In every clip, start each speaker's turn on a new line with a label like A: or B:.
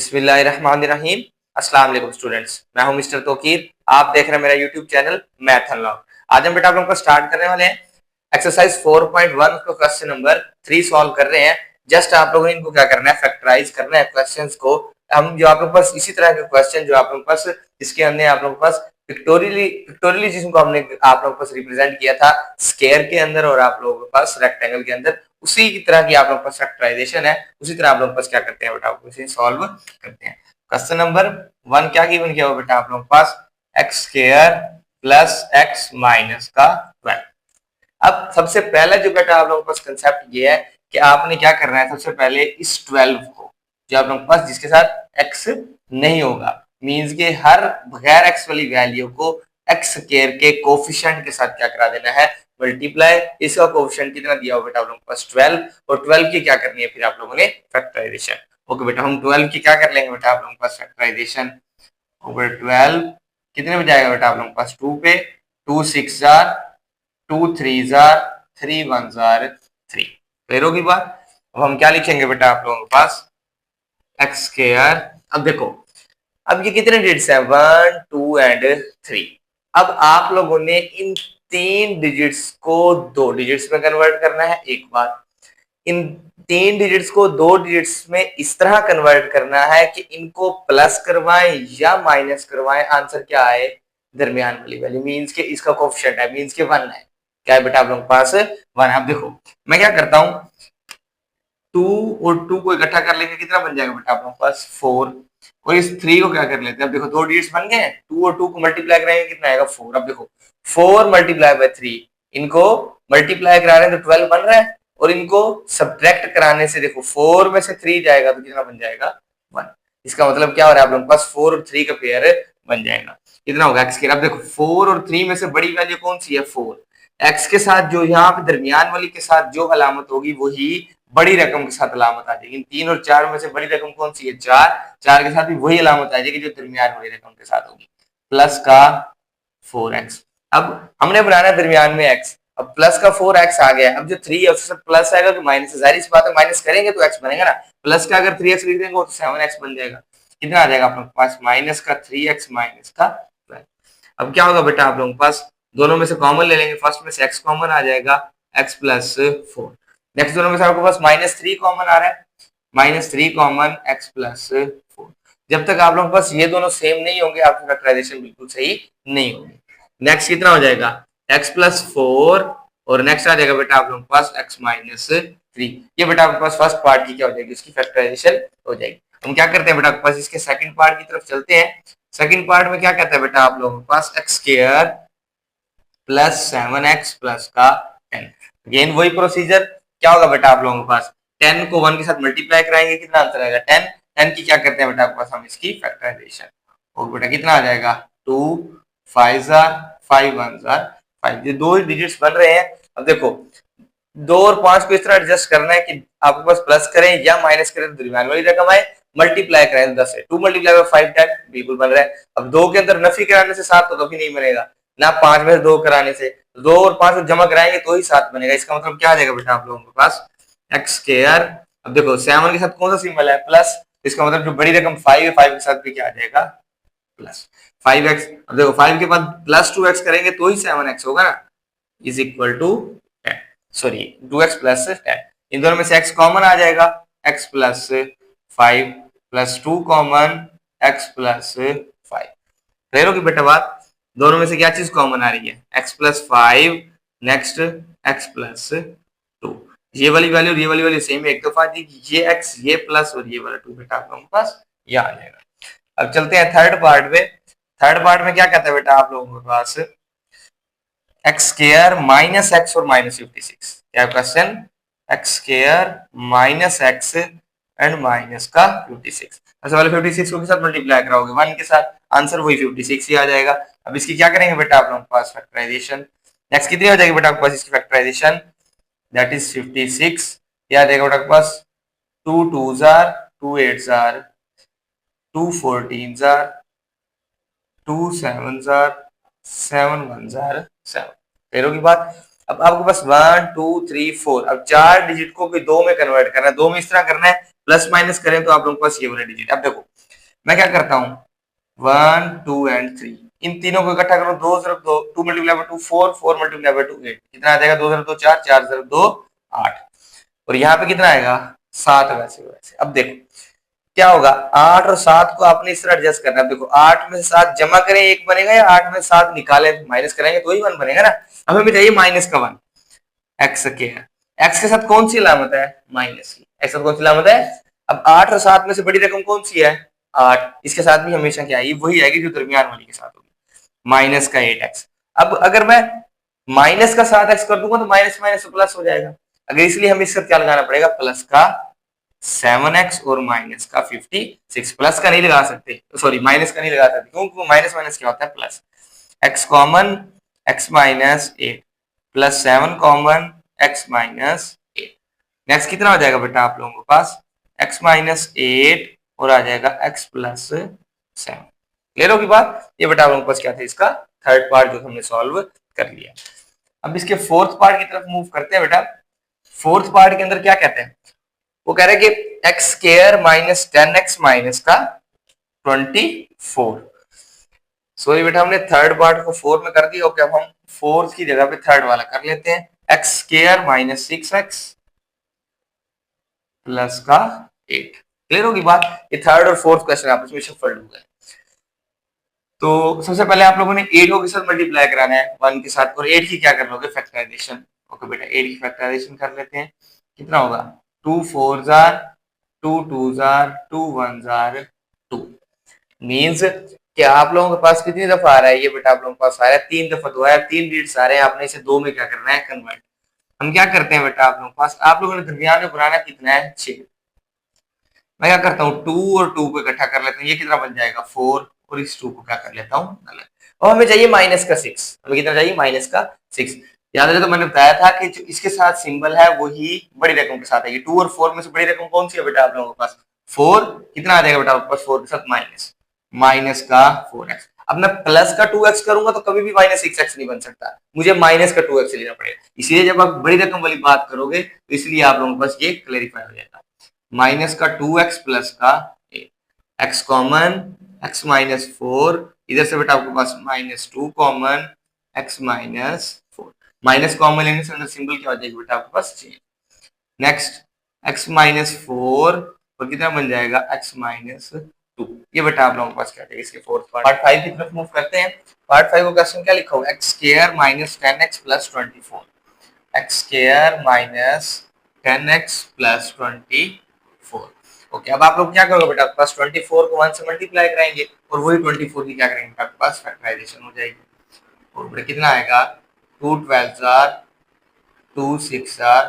A: बिस्मिल्लाहिर्रहमानिर्रहीम। अस्सलाम वालेकुम स्टूडेंट्स, मैं हूं मिस्टर तौकीर। आप देख रहे हैं मेरा यूट्यूब चैनल मैथ अनलॉक। आज हम बेटा आप लोगों को स्टार्ट करने वाले हैं एक्सरसाइज 4.1 को क्वेश्चन नंबर 3 सॉल्व कर रहे हैं। जस्ट आप लोगों ने इनको क्या करना है, फैक्टराइज करना है क्वेश्चंस को। हम जो आप लोगों के पास इसी तरह के क्वेश्चन जो आप लोगों के पास इसके हमने आप लोगों के पास पिक्टोरियली जिसको हमने आप लोगों के पास रिप्रेजेंट किया था स्क्वायर के अंदर और आप लोगों के पास रेक्टेंगल के अंदर, उसी की तरह की आप लोगों के पास फैक्टराइजेशन है। उसी तरह आप लोगों के पास क्या करते हैं बेटा, इसे सॉल्व करते हैं। क्वेश्चन नंबर 1 क्या गिवन किया हुआ बेटा आप लोगों के पास, x square plus x minus का 12। अब सबसे पहला जो बेटा आप लोगों के पास कंसेप्ट ये है कि आपने क्या करना है, सबसे पहले इस 12 को जो आप लोगों के पास जिसके साथ x नहीं होगा, मींस के हर बगैर x वाली वैल्यू को x स्क्वायर के कोफिशिएंट के साथ क्या करा देना है, मल्टीप्लाई। इसका कोफिशिएंट कितना दिया हुआ बेटा आप लोगों के पास 12, और 12 की क्या करनी है फिर आप लोगों ने फैक्टराइजेशन। ओके बेटा, हम 12 की क्या कर लेंगे बेटा आप लोगों के पास फैक्टराइजेशन ओवर 12 कितने में जाएगा बेटा आप लोगों के पास 2 पे, 2 6 जार, 2 3 जार, 3 1 जार 3। क्लियर होगी बात। अब हम क्या लिखेंगे बेटा आप लोगों के पास, एक्स स्क्वायर। अब देखो, अब ये कितने डिजिट्स हैं, 1 2 एंड 3। अब आप लोगों ने इन 3 डिजिट्स को 2 डिजिट्स में कन्वर्ट करना है। एक बात, इन 3 डिजिट्स को 2 डिजिट्स में इस तरह कन्वर्ट करना है कि इनको प्लस करवाएं या माइनस करवाएं, आंसर क्या आए, दरमियान वाली वैल्यू, मींस के इसका कोएफिशिएंट है, मींस के 1 है। क्या है बेटा आप लोगों के पास 1। अब देखो मैं क्या करता हूं, 2 और 2 को इकट्ठा कर लेंगे, कितना बन जाएगा बेटा आप लोगों के पास 4। और इस 3 को क्या कर लेते हैं, अब देखो 2 डिजिट्स बन गए, 2 और 2 को मल्टीप्लाई कराएंगे कितना आएगा 4। अब देखो 4 मल्टीप्लाई बाय 3, इनको मल्टीप्लाई करा रहे हैं तो 12 बन रहा है, और इनको सब्ट्रैक्ट कराने से देखो 4 में से 3 जाएगा तो कितना बन जाएगा 1। इसका मतलब क्या हो रहा है, आप लोगों के पास 4 और 3 का पेयर बन जाएगा, कितना होगा एक्स स्क्वायर। अब देखो 4 और 3 में से बड़ी वैल्यू कौन सी है 4, एक्स के साथ जो यहाँ पे दरमियान वाली के साथ जो अलामत होगी वही बड़ी रकम के साथ अलामत आ जाएगी। 3 और 4 में से बड़ी रकम कौन सी है 4, 4 के साथ भी वही अलामत आ जाएगी जो दरमियान वाली रकम के साथ होगी, प्लस का 4x। अब हमने बनाना दरमियान में x, अब प्लस का 4x आ गया। अब जो 3 है उसके साथ प्लस आएगा तो माइनस है, जाहिर सी बात है माइनस करेंगे तो x बनेगा ना, प्लस का अगर 3x लिख देंगे तो 7x बन जाएगा। कितना आ जाएगा आप लोगों के पास, माइनस का 3x माइनस का 12। अब क्या होगा बेटा आप लोगों के पास, दोनों में से कॉमन ले लेंगे, फर्स्ट में से x कॉमन आ जाएगा, x प्लस 4। नेक्स्ट दोनों में से आपके पास -3 कॉमन आ रहा है, -3 कॉमन x प्लस 4। जब तक आप लोगों के पास ये दोनों सेम नहीं होंगे आपकी फैक्टराइजेशन बिल्कुल सही नहीं होगी। नेक्स्ट कितना हो जाएगा, x प्लस 4, और नेक्स्ट आ जाएगा बेटा आप लोगों के पास x माइनस 3। ये बेटा आपके पास फर्स्ट पार्ट की क्या हो जाएगी, इसकी फैक्टराइजेशन हो जाएगी। हम क्या करते हैं बेटा आपके पास इसके सेकंड पार्ट की तरफ चलते हैं। सेकंड पार्ट में क्या कहता है बेटा आप लोगों के पास, x square plus 7x plus का 10। अगेन वही प्रोसीजर, क्या होगा बेटा आप लोगों के पास, 10 को 1 के साथ मल्टीप्लाई कराएंगे, कितना आंसर आएगा 10। 10 की क्या करते हैं बेटा आपके पास हम इसकी फैक्टराइजेशन, और बेटा कितना आ जाएगा 2 5 जार 5 1 जार 5। ये दो डिजिट्स बन रहे हैं। अब देखो 2 और 5 को इस तरह एडजस्ट करना है कि आपके पास प्लस करें या माइनस करें तो दरमियान वाली रकम आए, मल्टीप्लाई करें 10 है, 2 मल्टीप्लाई बाय 5 10 बिल्कुल बन रहा है। अब 2 के अंदर नफी कराने से 7 तो कभी नहीं बनेगा ना, 5 में से 2 कराने से, 2 और 5 को जमा कराएंगे तो ही 7 बनेगा। इसका मतलब क्या आ जाएगा बेटा आप लोगों के पास, एक्स स्क्वायर। अब देखो 7 के साथ कौन सा सिंबल है प्लस, इसका मतलब जो बड़ी रकम 5 है 5 के साथ भी क्या आ जाएगा प्लस 5x। अब देखो 5 के बाद प्लस 2x करेंगे तो ही 7x होगा ना, is equal to 10, sorry 2x plus 10। इन दोनों में से x कॉमन आ जाएगा, x plus 5 plus 2 common x plus 5। Clear होगी बेटा बात। दोनों में से क्या चीज कॉमन आ रही है, x plus 5, next x plus 2। ये वाली वैल्यू और ये वाली वैल्यू सेम है, एक दफा दी, ये x ये प्लस और ये वाला 2 बेटा आप लोगों के पास ये आ जाएगा। अब चलते हैं थर्ड पार्ट में। थर्ड पार्ट में क्या कहता है बेटा आप लोगों के पास, एक्स स्क्वायर माइनस एक्स और माइनस 56। क्या question, x square minus x and minus का 56। अच्छा वाले 56 को के साथ मल्टीप्लाई कराओगे 1 के साथ, आंसर वही 56 ही आ जाएगा। अब इसकी क्या करेंगे बेटा आप लोगों के पास फैक्टराइजेशन। नेक्स्ट कितनी हो जाएगी बेटा आपके पास इसकी फैक्टराइजेशन, दैट इज 56। क्या आ जाएगा बेटा आपके पास, 2 2 jar 2 8 jar 2 14 jar 2 7 jar 7 1 jar 7। तेरह की बात। अब आपके पास 1 2 3 4, अब 4 डिजिट को भी 2 में कन्वर्ट करना है, 2 में इस तरह करना है प्लस माइनस करें तो आप लोगों के पास ये वाला डिजिट। अब देखो मैं क्या करता हूँ, 1 2 एंड 3 इन तीनों को इकट्ठा करो, 2 ज़रब 2, 2 मल्टीप्लाई बाय 2 4, 4 मल्टीप्लाई बाय 2 8, कितना आ जाएगा, 2 ज़रब 2 4, 4 ज़रब 2 8, और यहाँ पे कितना आएगा 7। वैसे अब देखो क्या होगा, 8 और 7 को आपने इस तरह एडजस्ट करना है। देखो 8 में से 7 जमा करें 1 बनेगा, या 8 में 7 निकालें माइनस करेंगे तो ही 1 बनेगा ना। अब हमें चाहिए माइनस का 1, एक्स स्क्वायर, एक्स के साथ कौन सी अलामत है, माइनस की, एक्स के साथ कौन सी अलामत है। अब 8 और 7 में से बड़ी रकम कौन सी है, 8, इसके साथ भी हमेशा क्या आएगी, वही आएगी जो दरमियान वाली के साथ होगी, माइनस का 8x। अब अगर मैं माइनस का 7x कर दूंगा तो माइनस माइनस प्लस हो जाएगा, अगर इसलिए हमें इसका क्या लगाना पड़ेगा, प्लस का 7x और माइनस का 56, प्लस का नहीं लगा सकते, सॉरी माइनस का नहीं लगा सकते, क्योंकि माइनस माइनस क्या होता है plus, x common x minus 8 plus 7 common x minus 8, next कितना हो जाएगा बेटा आप लोगों के पास, x माइनस 8 और आ जाएगा x प्लस 7। क्लियर होगी बात, ये बेटा आप लोगों के पास क्या था, इसका थर्ड पार्ट जो हमने सॉल्व कर लिया। अब इसके फोर्थ पार्ट की तरफ मूव करते हैं बेटा। फोर्थ पार्ट के अंदर क्या कहते हैं, वो कह रहे हैं कि x square minus 10x minus का 24। सॉरी बेटा हमने थर्ड पार्ट को 4 में कर दिया, ओके अब हम फोर्थ की जगह पे थर्ड वाला कर लेते हैं, x square minus 6x plus का 8। क्लियर होगी बात, ये थर्ड और फोर्थ क्वेश्चन आपस में शफल्ड हो गए। तो सबसे पहले आप लोगों ने 8 के साथ मल्टीप्लाई कराना है 1 के साथ, और 8 की क्या कर लोगे, फैक्टराइजेशन। ओके बेटा 8 की फैक्टराइजेशन कर लेते हैं, कितना होगा, 2 4 जार 2 2 जार 2 1 जार 2, मींस कि आप लोगों के पास कितनी दफा आ रहा है, ये बेटा आप लोगों के पास आ रहा है 3 दफा, तो है 3 डिजिट्स आ रहे हैं, आपने इसे 2 में क्या करना है, कन्वर्ट। हम क्या करते हैं बेटा आप लोगों के पास, आप लोगों ने दरमियान में बनाना कितना है 6, मैं क्या करता हूँ 2 और 2 को इकट्ठा कर लेते हैं, ये कितना बन जाएगा 4, और इस 2 को क्या कर लेता हूँ अलग, और हमें चाहिए माइनस का 6, हमें कितना चाहिए माइनस का 6। याद है तो मैंने बताया था कि जो इसके साथ सिंबल है वही बड़ी रकम के साथ आएगी, 2 और 4 में से बड़ी रकम कौन सी है बेटा आप लोगों के पास, 4, कितना आ जाएगा बेटा आपके पास 4 के साथ माइनस, माइनस का 4x। अब मैं प्लस का 2x करूंगा तो कभी भी माइनस 6x नहीं बन सकता, मुझे माइनस का 2x लेना पड़ेगा, इसलिए जब आप बड़ी रकम वाली बात करोगे तो इसलिए आप लोगों के पास ये क्लेरिफाई हो जाएगा, माइनस का 2x प्लस का 8, x कॉमन x माइनस 4, इधर से बेटा आपके पास minus 2 common x minus 4, minus common लेने से अंदर सिंबल क्या हो जाएगी बेटा आपके पास चेंज, नेक्स्ट x माइनस 4 और कितना बन जाएगा x माइनस 2, ये बेटा आप लोगों के पास क्या है, इसके फोर्थ पार्ट 5 की तरफ मूव करते हैं। पार्ट 5 का क्वेश्चन क्या लिखा हुआ है, x square minus 10x plus 24, x square minus 10x plus 24। Okay अब आप लोग क्या करोगे बेटा, आपके पास 24 को 1 से मल्टीप्लाई कराएंगे और वही 24 की क्या करेंगे, आपके पास फैक्टराइजेशन हो जाएगी, और बेटा कितना आएगा 2 12 जार 2 6 जार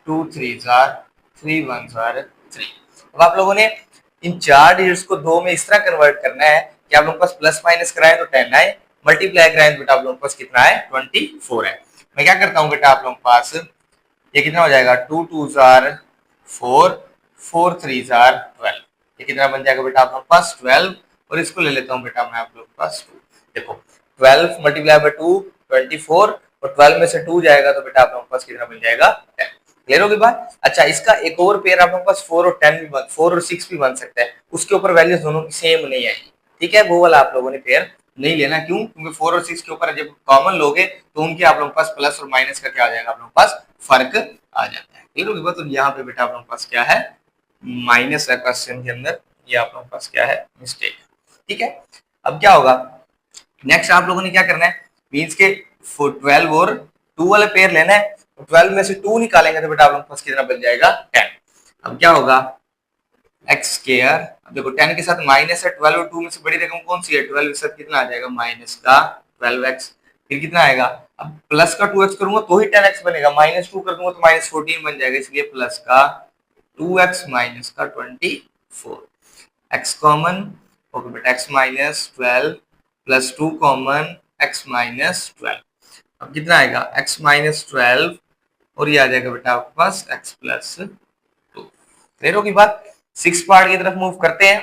A: 2 3 जार 3 1 जार 3। अब आप लोगों ने इन चार डिजिट्स को 2 में इस तरह कन्वर्ट करना है कि आप लोगों के पास प्लस माइनस कराएं तो 10 आए, मल्टीप्लाई कराएं तो बेटा आप लोगों के पास कितना है 24 है। मैं क्या करता हूँ बेटा आप लोगों के पास, ये कितना हो जाएगा 2 2 जार 4 4 3 जार 12, ये कितना बन जाएगा बेटा आप लोगों के पास 12, और इसको ले लेता हूँ बेटा मैं आप लोगों के पास 2, देखो 12 मल्टीप्लाई बाय 2 24, और 12 में से 2 जाएगा तो बेटा आप लोगों के पास कितना बन जाएगा 10। क्लियर होगी बात। अच्छा इसका एक और पेयर आप लोगों के पास 4 और 10 भी 4 और 6 भी बन सकता है, उसके ऊपर वैल्यूज दोनों की सेम नहीं आएगी, ठीक है, वो वाला आप लोगों ने पेयर नहीं लेना, क्यों, क्योंकि 4 और 6 के ऊपर जब कॉमन लोगे तो उनके आप लोगों के पास प्लस और माइनस का क्या आ जाएगा, आप लोगों के पास फर्क आ जाता है। क्लियर होगी बात, तो यहाँ पे बेटा आप लोगों के पास क्या है माइनस है क्वेश्चन के अंदर, ये आप लोगों के पास क्या है मिस्टेक, ठीक है। अब क्या होगा, नेक्स्ट आप लोगों ने क्या करना है, मींस के 12 और 2 वाले पेयर लेना है, 12 में से 2 निकालेंगे तो बेटा आप लोगों के पास कितना बन जाएगा 10। अब क्या होगा एक्स स्क्वायर, देखो 10 के साथ माइनस है, 12 और 2 में से बड़ी रकम कौन सी है, 12 के साथ कितना आ जाएगा माइनस का 12x, फिर कितना आएगा, अब प्लस का 2x करूंगा तो ही 10x बनेगा, माइनस 2 कर दूंगा तो माइनस 14 बन जाएगा, इसलिए प्लस का 2x माइनस का 24, x कॉमन, ओके बेटा x minus 12 plus 2 common x minus 12, अब कितना आएगा x माइनस 12, और ये आ जाएगा बेटा आपके पास x प्लस 2। क्लियर होगी बात। 6 पार्ट की तरफ मूव करते हैं।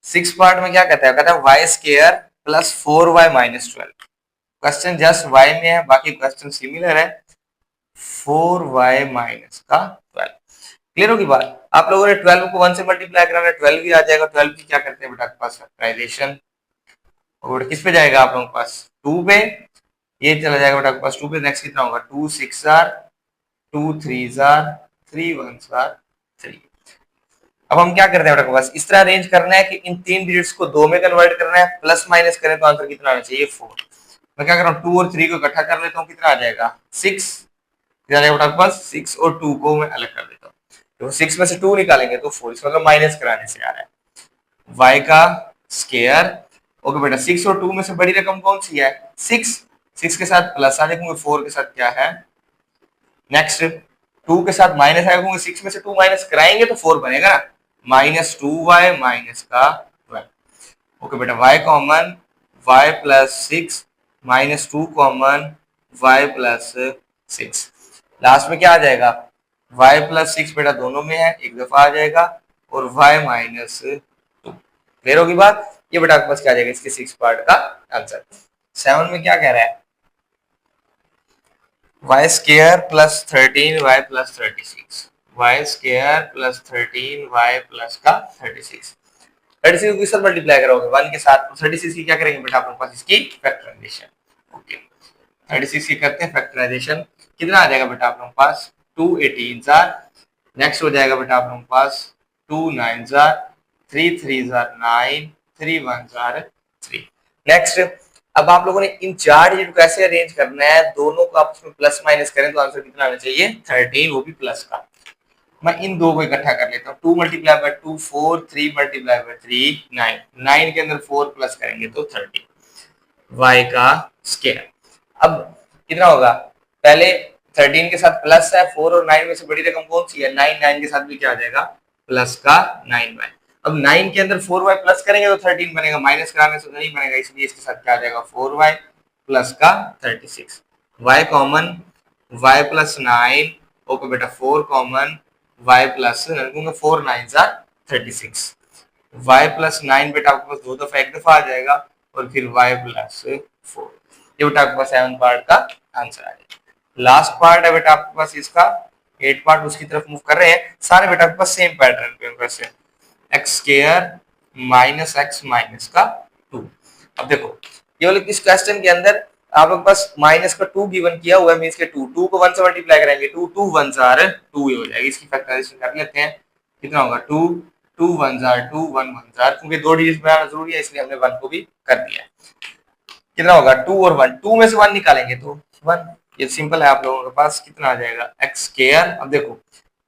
A: 6 पार्ट में क्या कहता है, कहता है y square plus 4y minus 12, question just y में है, बाकी क्वेश्चन सिमिलर है, 4y माइनस का 12। क्लियर होगी बात। आप लोगों ने 12 को 1 से मल्टीप्लाई कराना है, 12 भी आ जाएगा। 12 की क्या करते हैं बेटा आपके पास फैक्टराइजेशन, और किस पे जाएगा आप लोगों के पास 2 पे, ये चला जाएगा बेटा आपके पास 2 पे। नेक्स्ट कितना होगा 2 6 आर 2 3 आर 3 1 आर 3। अब हम क्या करते हैं बेटा बस इस तरह अरेंज करना है कि इन तीन डिजिट्स को दो में कन्वर्ट करना है, प्लस माइनस करें तो आंसर कितना आना चाहिए 4। मैं क्या कर रहा हूँ 2 और 3 को इकट्ठा कर लेता हूँ, कितना आ जाएगा 6। कितना आएगा बेटा आपके पास 6, और 2 को मैं अलग कर देता हूँ, तो 6 में से 2 निकालेंगे तो 4, इसका मतलब माइनस कराने से आ रहा है y का स्क्वायर। ओके बेटा 6 और 2 में से बड़ी रकम कौन सी है 6, 6 के साथ प्लस आ जाएगा, 4 के साथ क्या है नेक्स्ट 2 के साथ माइनस आएगा, 6 में से 2 माइनस कराएंगे तो 4 बनेगा ना, -2y माइनस का 12। ओके बेटा y common y plus 6 -2 common y plus 6, last में क्या आ जाएगा y प्लस 6 बेटा दोनों में है, एक दफा आ जाएगा, और y माइनस 2। क्लियर होगी बात। ये बेटा आपके पास क्या आ जाएगा इसके 6 पार्ट का आंसर। 7 में क्या कह रहा है y square plus 13y plus 36, y square plus 13y plus का 36। 36 को किससे मल्टीप्लाई करोगे 1 के साथ, 36 की क्या करेंगे बेटा आपके पास इसकी फैक्टराइजेशन। ओके 36 की करते हैं फैक्टराइजेशन, कितना आ जाएगा बेटा आप लोगों के पास 2 18 आर, नेक्स्ट हो जाएगा बेटा आप लोगों के पास 2 9 आर 3 3 आर 9 3 1 आर 3। नेक्स्ट अब आप लोगों ने इन चार डिजिट को ऐसे अरेंज करना है, दोनों को आपस में प्लस माइनस करें तो आंसर कितना आना चाहिए 13, वो भी प्लस का। मैं इन दो को इकट्ठा कर लेता हूँ, 2 मल्टीप्लाई बाय 2 4, 3 मल्टीप्लाई बाय 3 9, 9 के अंदर 4 प्लस करेंगे तो 13 y का स्क्वायर। अब कितना होगा पहले 13 के साथ प्लस है, 4 और 9 में से बड़ी रकम कौन सी है 9, 9 के साथ भी क्या आ जाएगा प्लस का 9y। अब 9 के अंदर 4y प्लस करेंगे तो 13 बनेगा, माइनस कराने से नहीं बनेगा, इसलिए इसके साथ क्या आ जाएगा 4y प्लस का 36, y common y plus 9। Okay बेटा 4 common y plus 4 9 are 36, y plus 9 बेटा आपके पास दो दफा एक दफा आ जाएगा, और फिर y प्लस 4। ये बेटा आपके पास 7 पार्ट का आंसर आ जाएगा। लास्ट पार्ट है बेटा आपके पास इसका 8 पार्ट, उसकी तरफ मूव कर रहे हैं सारे बेटा आपके पास सेम पैटर्न पे वैसे x square minus x minus का 2। अब देखो ये वाले इस क्वेश्चन के अंदर आपके पास माइनस का 2 गिवन किया हुआ है, मींस के 2 को 1 से मल्टीप्लाई करेंगे 2 2 1 आर 2 हो जाएगी, इसकी फैक्टराइजेशन कर लेते हैं, कितना होगा 2 2 1 आर 2 1 1 आर, क्योंकि दो डिजिट बनाना जरूरी है इसलिए हमने 1 को भी कर दिया है। कितना होगा 2 और 1, 2 में से 1 निकालेंगे तो 1, ये सिंपल है आप लोगों के पास, कितना आ जाएगा एक्स स्क्वायर। अब देखो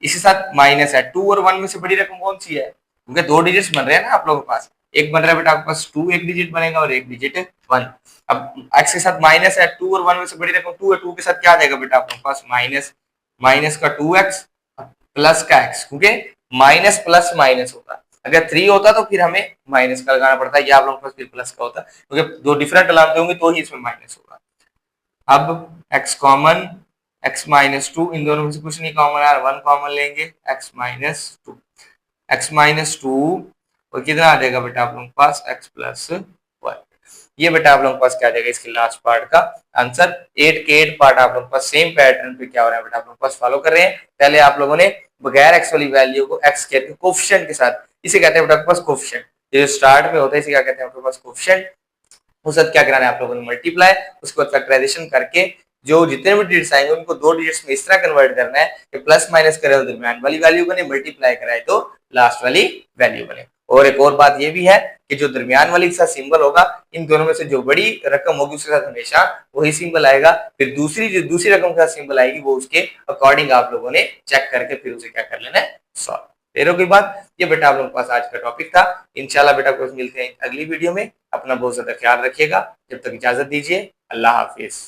A: इसी साथ माइनस है, 2 और 1 में से बड़ी रकम कौन सी है, क्योंकि दो डिजिट्स बन रहे हैं ना आप लोगों के पास, एक बन रहा है बेटा आपके पास 2 एक डिजिट बनेगा और एक डिजिट 1। अब एक्स के साथ माइनस है, 2 और 1 में से बड़ी रकम 2 है, 2 के साथ क्या आ जाएगा बेटा आपके पास माइनस, माइनस का 2x प्लस का x, क्योंकि माइनस प्लस माइनस होता है, अगर 3 होता तो फिर हमें माइनस का लगाना पड़ता है, या आप लोगों के पास फिर प्लस का होता, क्योंकि दो डिफरेंट अलामतें होंगी तो ही इसमें माइनस होगा। अब x कॉमन x माइनस 2, इन दोनों में से कुछ नहीं कॉमन है, 1 कॉमन लेंगे x माइनस 2, x माइनस 2, और कितना आ जाएगा बेटा आप लोगों के पास x प्लस 1। ये बेटा आप लोगों के पास क्या आ जाएगा इसके लास्ट पार्ट का आंसर। 8 के 8 पार्ट आप लोगों के पास सेम पैटर्न पे क्या हो रहा है बेटा आप लोगों के पास फॉलो कर रहे हैं। पहले आप लोगों ने बगैर x वाली वैल्यू को x के कोफिशिएंट के साथ, इसे कहते हैं बेटा आपके पास कोफिशिएंट, जो स्टार्ट में होता है इसे क्या कहते हैं आपके पास कोफिशिएंट, उसके साथ क्या कराना है आप लोगों ने मल्टीप्लाई, उसके बाद फैक्टराइजेशन करके जो जितने भी डिजिट्स आएंगे उनको दो डिजिट्स में इस तरह कन्वर्ट करना है कि प्लस माइनस करे तो दरमियान वाली वैल्यू बने, मल्टीप्लाई कराए तो लास्ट वाली वैल्यू बने। और एक और बात ये भी है कि जो दरमियान वाली के साथ सिंबल होगा, इन दोनों में से जो बड़ी रकम होगी उसके साथ हमेशा वही सिंबल आएगा, फिर जो दूसरी रकम के साथ सिंबल आएगी वो उसके अकॉर्डिंग आप लोगों ने चेक करके फिर उसे क्या कर लेना है सॉल्व। क्लियर की बात। ये बेटा आप लोगों के पास आज का टॉपिक था। इंशाल्लाह बेटा आपको मिलते हैं अगली वीडियो में। अपना बहुत ज्यादा ख्याल रखिएगा, जब तक इजाजत दीजिए, अल्लाह हाफिज।